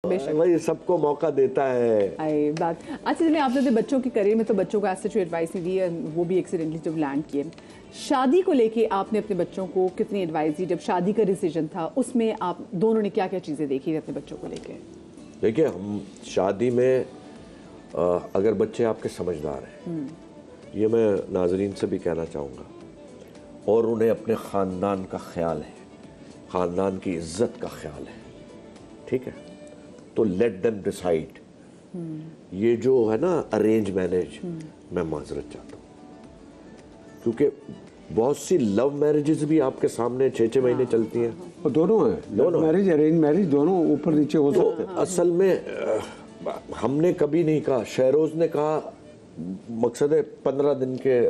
भाई सबको मौका देता है। आई बात। अच्छा चलिए, आपने अपने बच्चों के करियर में तो बच्चों को आज से जो एडवाइस दी है वो भी एक्सीडेंटली जब लैंड किए, शादी को लेके आपने अपने बच्चों को कितनी एडवाइस दी? जब शादी का डिसीजन था उसमें आप दोनों ने क्या क्या चीज़ें देखी अपने बच्चों को लेके? देखिए, हम शादी में अगर बच्चे आपके समझदार हैं, ये मैं नाजरीन से भी कहना चाहूँगा, और उन्हें अपने ख़ानदान का ख्याल है, ख़ानदान की इज्जत का ख्याल है, ठीक है, तो लेट देम डिसाइड। ये जो है ना अरेंज मैरिज, मैं माजरत चाहता हूँ, क्योंकि बहुत सी लव मैरिजेस भी आपके सामने 6-6 महीने चलती हैं। और दोनों हैं, लव मैरिज अरेंज मैरिज दोनों ऊपर नीचे हो सकते हैं। असल में हमने कभी नहीं कहा, शहरोज ने कहा, मकसद है 15 दिन के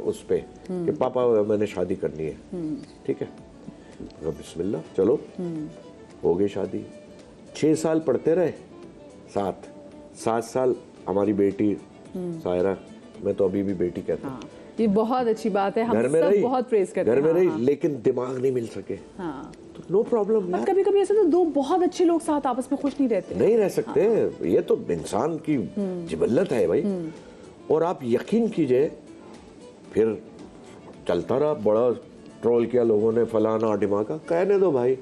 उस पे कि पापा मैंने शादी करनी है, ठीक है, बिस्मिल्लाह, चलो हो गई शादी। 6 साल पढ़ते रहे, 7 साल हमारी बेटी सायरा, मैं तो अभी भी बेटी कहता हूँ, ये बहुत अच्छी बात है, हम सब बहुत प्रेज करते हैं। घर में रही, लेकिन दिमाग नहीं मिल सके, तो नो प्रॉब्लम। पर कभी कभी ऐसा तो दो बहुत अच्छे लोग साथ आपस में खुश नहीं रहते, नहीं रह सकते। ये तो इंसान की जिबल्लत है भाई। और आप यकीन कीजिए, फिर चलता रहा, बड़ा ट्रोल किया लोगों ने, फलाना ढिमाका, कहने दो भाई,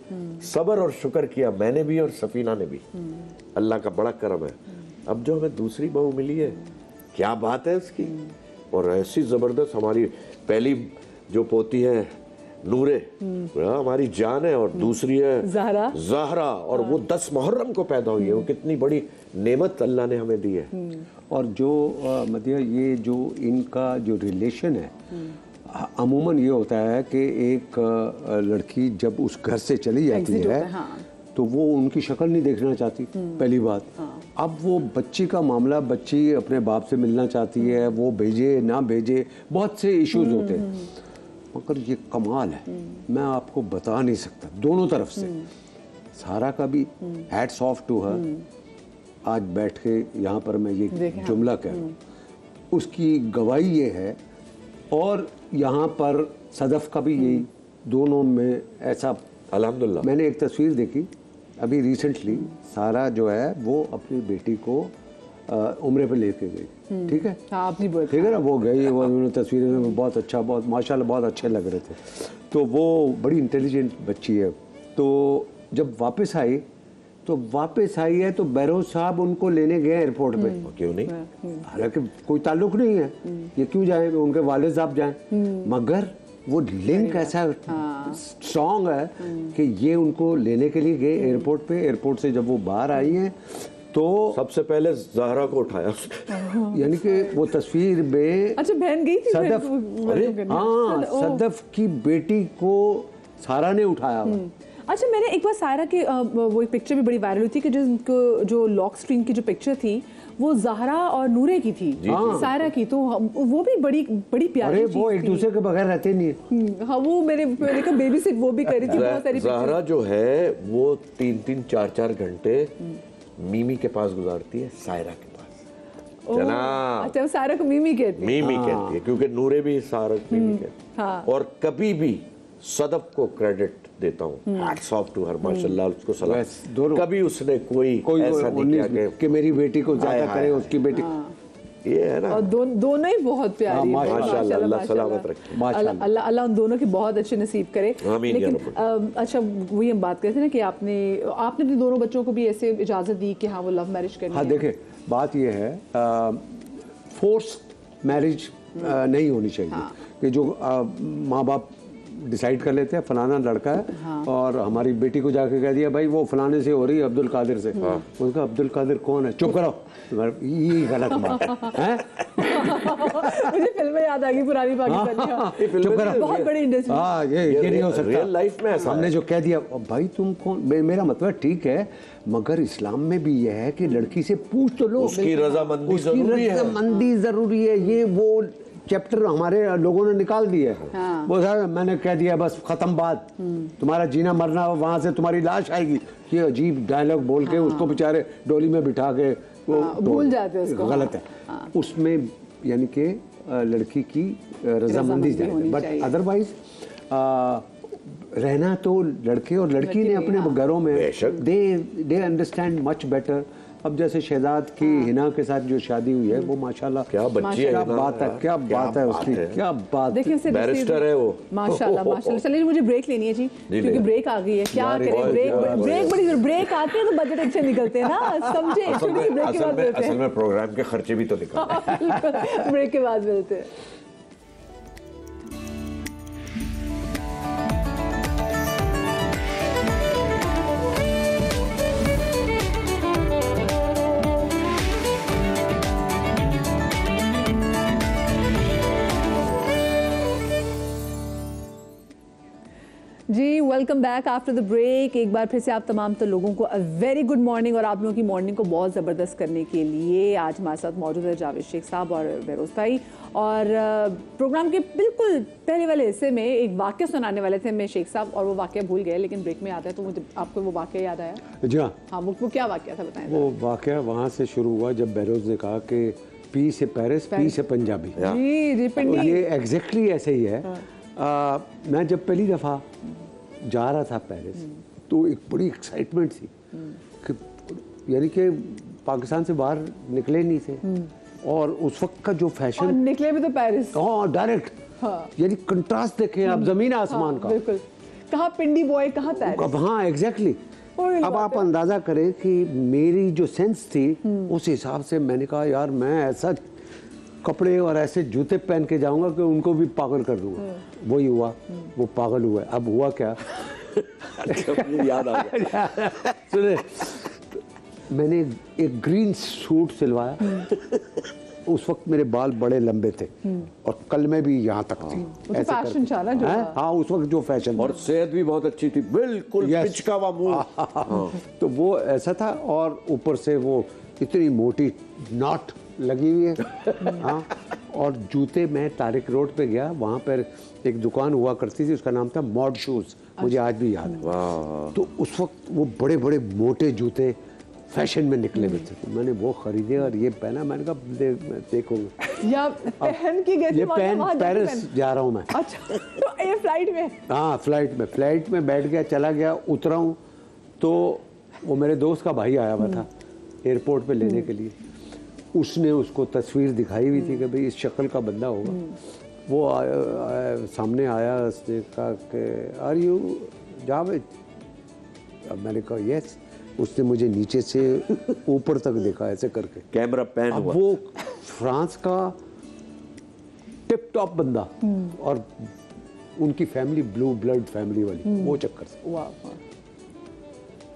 सब्र और शुक्र किया मैंने भी और सफीना ने भी, अल्लाह का बड़ा करम है। अब जो हमें दूसरी बहू मिली है, क्या बात है उसकी, और ऐसी जबरदस्त, हमारी पहली जो पोती है नूरे, हमारी जान है, और दूसरी है ज़हरा, और वो 10 मुहर्रम को पैदा हुई है। वो कितनी बड़ी नेमत अल्लाह ने हमें दी है। और जो मदिया, ये जो इनका जो रिलेशन है, अमूमन ये होता है कि एक लड़की जब उस घर से चली जाती है, तो वो उनकी शक्ल नहीं देखना चाहती, पहली बात। अब वो बच्ची का मामला, बच्ची अपने बाप से मिलना चाहती है, वो भेजे ना भेजे, बहुत से इश्यूज होते हैं। मगर ये कमाल है, मैं आपको बता नहीं सकता, दोनों तरफ से। सारा का भी हैट्स ऑफ टू हर, आज बैठ के यहाँ पर मैं ये जुमला कह रहा हूँ, उसकी गवाही ये है। और यहाँ पर सदफ का भी यही, दोनों में ऐसा। अल्हम्दुलिल्लाह, मैंने एक तस्वीर देखी अभी रिसेंटली, सारा जो है वो अपनी बेटी को उम्रे पे लेके गई, ठीक है, ठीक है ना, वो गई, वो उन्होंने तस्वीरें में बहुत अच्छा, बहुत माशाल्लाह बहुत अच्छे लग रहे थे। तो वो बड़ी इंटेलिजेंट बच्ची है। तो जब वापस आई, तो बैरोज साहब उनको लेने गए एयरपोर्ट पे। क्यों नहीं, हालांकि कोई ताल्लुक नहीं है, ये क्यों जाए, उनके वालिद साहब जाए, मगर वो लिंक ऐसा स्ट्रॉन्ग है कि ये उनको लेने के लिए गए एयरपोर्ट पे। एयरपोर्ट से जब वो बाहर आई हैं, तो सबसे पहले ज़हरा को उठाया, यानी कि वो तस्वीर में, अच्छा बहन गई थी सदफ, हाँ, सदफ की बेटी को सारा ने उठाया। अच्छा, मैंने एक बार सायरा के वो पिक्चर भी बड़ी वायरल हुई थी कि जो लॉक स्क्रीन की जो पिक्चर थी वो ज़हरा और नूरे की थी, सायरा की, तो वो भी बड़ी प्यारी। अरे वो एक दूसरे के बगैर रहते नहीं है। हाँ, वो मैंने कहा बेबी सिट वो भी करी थी, बहुत सारी। ज़हरा जो है वो 3-3, 4-4 घंटे मीमी के पास गुजारती है, सायरा के पास। जनाब, अच्छा, सायरा को मीमी कहती है, क्योंकि नूरे भी सारा मीमी कहती है। और कभी भी सदफ को क्रेडिट देता हूँ, हैट्स ऑफ टू हर, माशाल्लाह, उसको सलाम। कभी उसने कोई ऐसा नहीं किया कि मेरी बेटी को ज्यादा करे, उसकी बेटी। ये है ना, और दोनों ही बहुत प्यारी, माशाल्लाह, अल्लाह सलामत रखे, अल्लाह उन दोनों के बहुत अच्छे नसीब करे। लेकिन अच्छा, वही हम बात करते हैं ना कि आपने अपने दोनों बच्चों को भी ऐसे इजाजत दी कि हाँ वो लव मैरिज करनी है। हाँ, देखिए बात ये है, फोर्स्ड मैरिज नहीं होनी चाहिए, कि जो माँ बाप डिसाइड कर लेते हैं फलाना लड़का है, और हमारी बेटी को जाके कह दिया भाई वो फलाने से हो रही है, अब्दुल कादिर से। उसका अब्दुल कादिर कौन है, चुप करो, ये गलत बात है। मुझे फिल्में याद आ गई पुरानी पाकिस्तानी, चुप करो, बहुत बड़ी इंडस्ट्री। हाँ, ये नहीं हो सकता रियल लाइफ में। हमने जो कह दिया, भाई तुम कौन, मेरा मतलब ठीक है, मगर इस्लाम में भी यह है कि लड़की से पूछ तो लो, उसकी रजामंदी जरूरी है। ये वो चैप्टर हमारे लोगों ने निकाल दिया है। वो सर मैंने कह दिया बस खत्म बात, तुम्हारा जीना मरना वहां से तुम्हारी लाश आएगी, ये अजीब डायलॉग बोल के उसको बेचारे डोली में बिठा के वो भूल जाते हैं उसको। गलत है उसमें, यानी कि लड़की की रजामंदी चाहिए, बट अदरवाइज रहना तो लड़के और लड़की ने अपने घरों में बेशक। They understand much better. अब जैसे शहजाद की हिना के साथ जो शादी हुई है वो माशाल्लाह क्या बच्ची है क्या हिना, बात है, क्या बात है उसकी, क्या बात। देखिए उसे बैरिस्टर है वो। माशाल्लाह माशाल्लाह। चलिए मुझे ब्रेक लेनी है जी, क्योंकि ब्रेक आ गई है। क्या यार, करें, ब्रेक यार, ब्रेक बड़ी ब्रेक आते हैं तो बजट अच्छे निकलते हैं ना, समझे। छोटी सी ब्रेक के बाद मिलते असल हैं। में प्रोग्राम के खर्चे भी तो निकलते ब्रेक के बाद मिलते हैं। जी welcome back after the break. एक बार फिर से आप तमाम तो लोगों को अ वेरी गुड मॉर्निंग, और आप लोगों की मॉर्निंग को बहुत ज़बरदस्त करने के लिए आज हमारे साथ मौजूद है जावेद शेख साहब और बेरोज़ भाई। और प्रोग्राम के बिल्कुल पहले वाले हिस्से में एक वाक़या सुनाने वाले थे मैं शेख साहब, और वो वाक़या भूल गए, लेकिन ब्रेक में आता है तो मुझे आपको वो वाक़या याद आया। जी हाँ, हाँ वो क्या वाक़या था बताएं। वो वाक़या वहाँ से शुरू हुआ जब बेरोज ने कहा कि पी से पेरिस, पी से पंजाबी। जी जी तो पिंडी। ये एग्जैक्टली ऐसे ही है। मैं जब पहली दफ़ा जा रहा था पेरिस तो एक बड़ी एक्साइटमेंट थी कि यानी कि पाकिस्तान से बाहर निकले नहीं थे, और उस वक्त का जो और फैशन, निकले भी तो पेरिस। हाँ डायरेक्ट, हाँ। यानी कंट्रास्ट देखें आप ज़मीन आसमान का। बिल्कुल, कहाँ पिंडी बॉय कहाँ पेरिस। अब हाँ एग्जैक्टली। वही अब बात आप है। अंदाज़ा करें कि मेरी जो सेंस थी उस हिसाब से मैंने कहा यार मैं ऐसा कपड़े और ऐसे जूते पहन के जाऊंगा कि उनको भी पागल कर दूंगा। वही हुआ, वो पागल हुआ। अब हुआ क्या मुझे याद आ गया। सुने, मैंने एक ग्रीन सूट सिलवाया। उस वक्त मेरे बाल बड़े लंबे थे और कल में भी यहाँ तक थी। तो ऐसे फैशन करके। था ना जो हैं? हाँ उस वक्त जो फैशन और सेहत भी बहुत अच्छी थी, बिल्कुल Yes. पिचका हुआ मुंह। तो वो ऐसा था, और ऊपर से वो इतनी मोटी नॉट लगी हुई है। हाँ, और जूते, मैं तारिक रोड पे गया, वहाँ पर एक दुकान हुआ करती थी, उसका नाम था मॉड शूज़, मुझे आज भी याद है। तो उस वक्त वो बड़े बड़े मोटे जूते फैशन में निकले हुए थे, तो मैंने वो खरीदे और ये पहना। मैंने कहा देखो या पहन के गए थे ये वहाँ पहन जाके पेरिस जा रहा हूँ मैं। अच्छा तो ये फ्लाइट में। हाँ फ्लाइट में बैठ गया, चला गया, उतरा हूँ तो वो मेरे दोस्त का भाई आया हुआ था एयरपोर्ट पे लेने के लिए। उसने उसको तस्वीर दिखाई हुई थी कि भाई इस शक्ल का बंदा होगा। वो सामने आया, उसने कहा कि आर यू जावेद। अब मैंने कहा यस। उसने मुझे नीचे से ऊपर तक देखा ऐसे करके, कैमरा पैन अब हुआ। वो फ्रांस का टिप टॉप बंदा, और उनकी फैमिली ब्लू ब्लड फैमिली वाली, वो चक्कर से वाह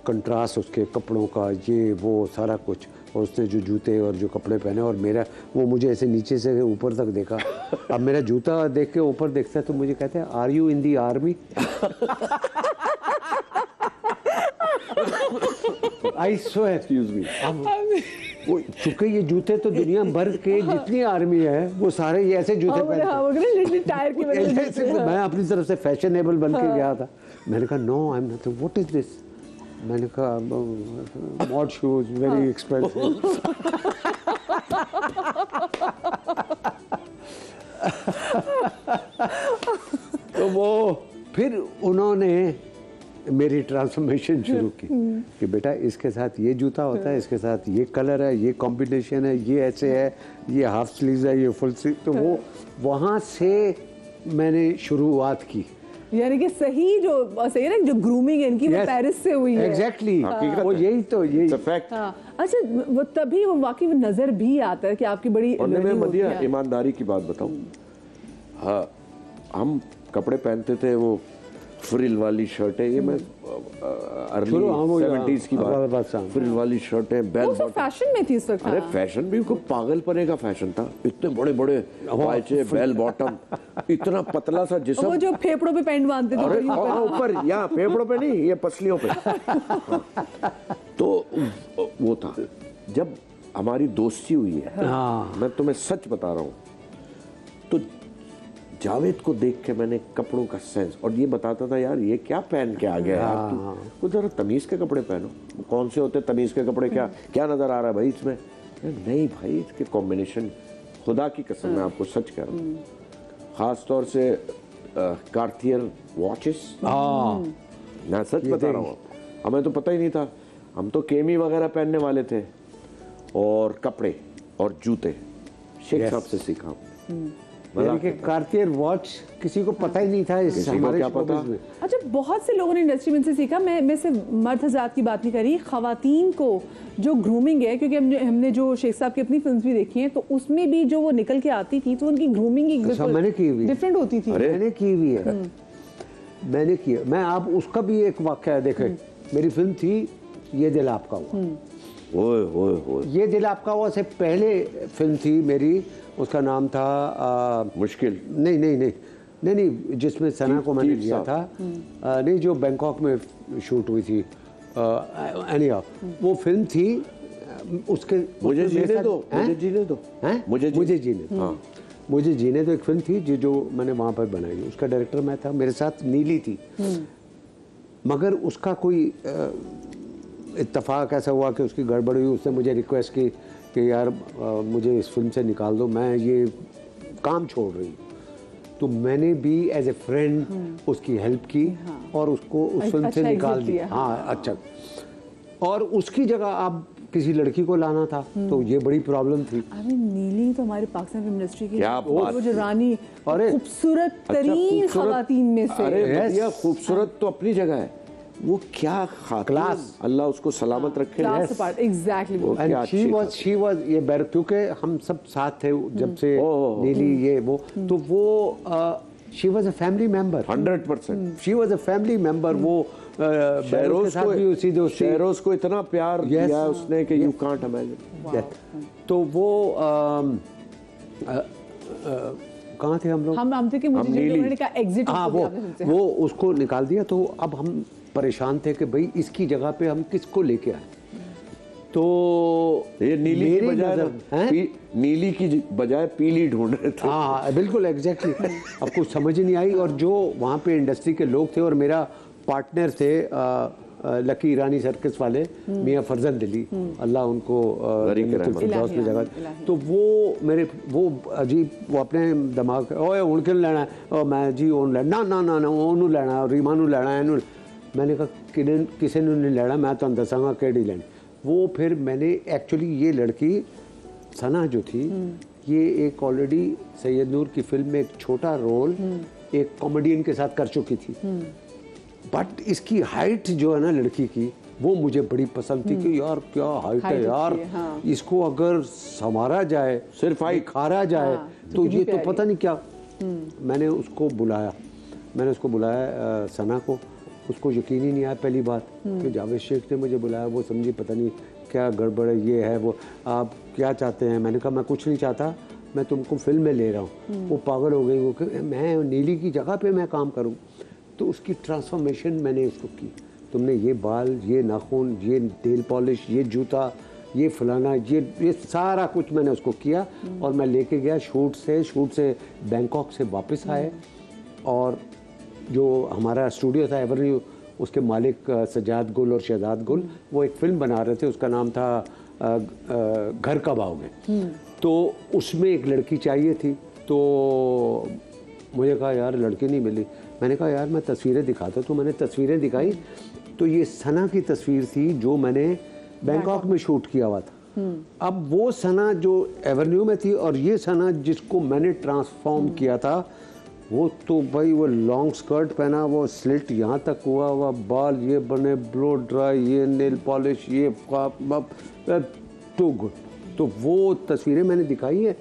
कंट्रास्ट उसके कपड़ों का, ये वो सारा कुछ, और उसने जो जूते और जो कपड़े पहने, और मेरा वो मुझे ऐसे नीचे से ऊपर तक देखा। अब मेरा जूता देख के ऊपर देखता है तो मुझे कहते हैं are you in the army. I swear, excuse me. अब वो चूंकि ये जूते तो दुनिया भर के जितनी आर्मी है वो सारे ये ऐसे जूते पहनते टायर की हैं। मैं अपनी तरफ से फैशनेबल बन के गया था। मैंने कहा no I am not, what is this. मैंने कहा मॉड शूज वेरी एक्सपेंसिव। तो वो फिर उन्होंने मेरी ट्रांसफॉर्मेशन शुरू की कि बेटा इसके साथ ये जूता होता है, इसके साथ ये कलर है, ये कॉम्बिनेशन है, ये ऐसे है, ये हाफ स्लीव है, ये फुल स्लीव। तो वो वहाँ से मैंने शुरुआत की। यानी कि सही है ना, जो ग्रूमिंग है इनकी वो पेरिस से हुई है। एग्जैक्टली, वो यही तो यही फैक्ट। हाँ। अच्छा वो तभी वो वाकई वो नजर भी आता है कि आपकी बड़ी और मैं learning मदिया होती है। ईमानदारी की बात बताऊं, हाँ हम कपड़े पहनते थे वो फ्रिल वाली शर्टें, ये मैं अर्ली 70s की बात, फ्रिल वाली शर्टें, बेल वो सब फैशन में थी इस वक्त। अरे फैशन भी खूब पागलपने का फैशन था। इतने बड़े बड़े पायचे, बेल बॉटम, इतना पतला सा जिस्म। वो जो फेफड़ों पे पैंट बांधते अरे थे ऊपर, यहाँ फेफड़ों पे नहीं, ये पसलियों पे। हाँ। तो वो था जब हमारी दोस्ती हुई है। मैं तुम्हें सच बता रहा हूँ, तो जावेद को देख के मैंने कपड़ों का सेंस, और ये बताता था यार ये क्या पहन के आ गया यार तू, वो जरा तमीज के कपड़े पहनो। कौन से होते तमीज के कपड़े, क्या क्या नजर आ रहा है भाई इसमें। नहीं भाई इसके कॉम्बिनेशन, खुदा की कसम मैं आपको सच कह रहा हूँ, खास तौर से कार्टियर वॉचेस। हाँ, मैं सच बता रहा हूँ, हमें तो पता ही नहीं था। हम तो केमी वगैरह पहनने वाले थे, और कपड़े और जूते शेख साहब से सीखा। यानी कि कार्टियर वॉच किसी को पता ही नहीं था इस किसी को हमारे क्या पता? showbiz में। अच्छा, बहुत से लोगों ने इंडस्ट्री में इनसे सीखा। मैं सिर्फ मर्द हज़रात की बात नहीं करी, खवातीन को जो ग्रूमिंग है, क्योंकि हमने जो शेख साहब की अपनी फिल्म्स भी देखी हैं, तो उसमें भी जो वो निकल के आती थी तो उनकी ग्रूमिंग मैंने की हुई डिफरेंट होती थी। मैंने की हुई है, मैंने की। मैं आप उसका भी एक वाक़या देखे। मेरी फिल्म थी ये दिल आपका हुआ। ओए ओए ओए, ये दिल आपका हुआ से पहले फिल्म थी मेरी, उसका नाम था मुश्किल। नहीं, जिसमें सना को मैंने लिया था। नहीं, जो बैंकॉक में शूट हुई थी। वो फिल्म थी उसके मुझे जीने दो, मुझे जीने दो, हैं? मुझे जीने दो। हाँ, मुझे जीने दो एक फिल्म थी जो मैंने वहाँ पर बनाई। उसका डायरेक्टर मैं था, मेरे साथ नीली थी। मगर उसका कोई इत्तेफाक ऐसा हुआ कि उसकी गड़बड़ हुई। उसने मुझे रिक्वेस्ट की कि यार मुझे इस फिल्म से निकाल दो, मैं ये काम छोड़ रही हूँ। तो मैंने भी एज ए फ्रेंड उसकी हेल्प की और उसको उस फिल्म से निकाल दिया। हाँ, अच्छा। और उसकी जगह आप किसी लड़की को लाना था, तो ये बड़ी प्रॉब्लम थी। अरे नीली तो हमारी पाकिस्तान फिल्म इंडस्ट्री की क्या वो बात जो रानी, अरे, खूबसूरत तरीन खवातीन में से। अरे भैया, खूबसूरत तो अपनी जगह है, वो क्या क्लास, अल्लाह उसको सलामत रखे। एग्जैक्टली। शी वाज ये क्योंकि हम सब साथ थे जब से नीली ये वो, तो वो she was a family member 100%। She was a family member. वो शहरोज के साथ भी उसी दोस्ती, शहरोज को इतना प्यार दिया उसने कि यू कांट इमेजिन। तो वो कहाँ थे हम लोग? हम थे कि मुझे उन्होंने कहा एग्जिट। हाँ, वो उसको निकाल दिया। तो अब हम परेशान थे कि भाई इसकी जगह पे हम किसको लेके आए। तो ये नीली की बजाय नीली की बजाय पीली ढूंढ रहे थे। हाँ, बिल्कुल एग्जैक्टली। अब कुछ समझ ही नहीं आई। और जो वहाँ पे इंडस्ट्री के लोग थे और मेरा पार्टनर थे लकी ईरानी सर्कस वाले मियाँ फरजन दिली, अल्लाह उनको फिरदौस में जगह। तो वो अजीब, वो अपने दिमाग ओए हुण क्यों लेना है, मैं जी ओन लेना ना ओनू लेना, रीमा नू लेना है। मैंने कहा किसी ने नहीं लेना, मैं तुहानू दसांगा केड़ी लेनी। वो फिर मैंने एक्चुअली ये लड़की सना जो थी, ये एक ऑलरेडी सैयद नूर की फिल्म में एक छोटा रोल एक कॉमेडियन के साथ कर चुकी थी। बट इसकी हाइट जो है ना लड़की की, वो मुझे बड़ी पसंद थी कि यार क्या हाइट है यार। हाँ। इसको अगर संवारा जाए, सिर्फ खारा जाए, हाँ, तो ये तो पता नहीं क्या। मैंने उसको बुलाया सना को। उसको यकीन ही नहीं आया पहली बात कि जावेद शेख ने मुझे बुलाया। वो समझी पता नहीं क्या गड़बड़ है, ये है वो, आप क्या चाहते हैं। मैंने कहा मैं कुछ नहीं चाहता, मैं तुमको फिल्म में ले रहा हूँ। वो पागल हो गई, वो कि मैं नीली की जगह पे मैं काम करूँ। तो उसकी ट्रांसफॉर्मेशन मैंने उसको की। तुमने ये बाल, ये नाखून, ये नेल पॉलिश, ये जूता, ये फलाना, ये सारा कुछ मैंने उसको किया। और मैं लेके गया शूट से बैंकॉक से वापस आए। और जो हमारा स्टूडियो था एवरन्यू, उसके मालिक सजाद गुल और शहजाद गुल, वो एक फिल्म बना रहे थे, उसका नाम था घर कब आओगे। तो उसमें एक लड़की चाहिए थी। तो मुझे कहा यार लड़की नहीं मिली। मैंने कहा यार मैं तस्वीरें दिखाता। तो मैंने तस्वीरें दिखाई, तो ये सना की तस्वीर थी जो मैंने बैंकॉक में शूट किया हुआ था। अब वो सना जो एवेन्यू में थी और ये सना जिसको मैंने ट्रांसफॉर्म किया था, वो तो भाई वो लॉन्ग स्कर्ट पहना, वो स्लिट यहाँ तक हुआ हुआ, बाल ये बने ब्लो ड्राई, ये नेल पॉलिश, ये टू गुड। तो वो तस्वीरें मैंने दिखाई है।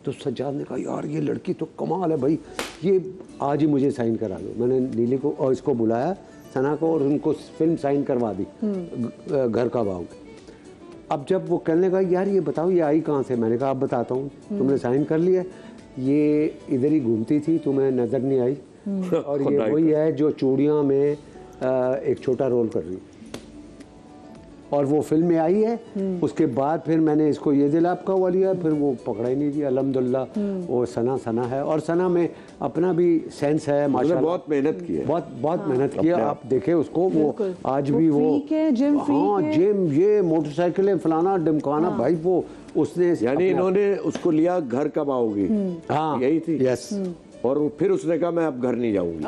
तो सज्जाद ने कहा यार ये लड़की तो कमाल है भाई, ये आज ही मुझे साइन करा दो। मैंने नीली को और इसको बुलाया, सना को, और उनको फिल्म साइन करवा दी घर का बाग। अब जब वो कहने लगा यार ये बताओ ये आई कहाँ से, मैंने कहा आप बताता हूँ। तुमने साइन कर लिया, ये इधर ही घूमती थी, तुम्हें नज़र नहीं आई। और ये वही है जो चूड़ियाँ में एक छोटा रोल कर रही, और वो फिल्म में आई है। उसके बाद फिर मैंने इसको ये दिल आपका हुआ लिया, फिर वो पकड़ा ही नहीं दिया। अल्हम्दुलिल्लाह वो सना है, और सना में अपना भी सेंस है माशाल्लाह। बहुत मेहनत की है, बहुत मेहनत की है। आप देखे उसको, वो आज भी वो जिम ये मोटरसाइकिलें फलाना डिमकाना, भाई वो उसने यानी इन्होंने उसको लिया घर कब आओगी। हाँ यही थी। यस, और फिर उसने कहा मैं अब घर नहीं जाऊंगी।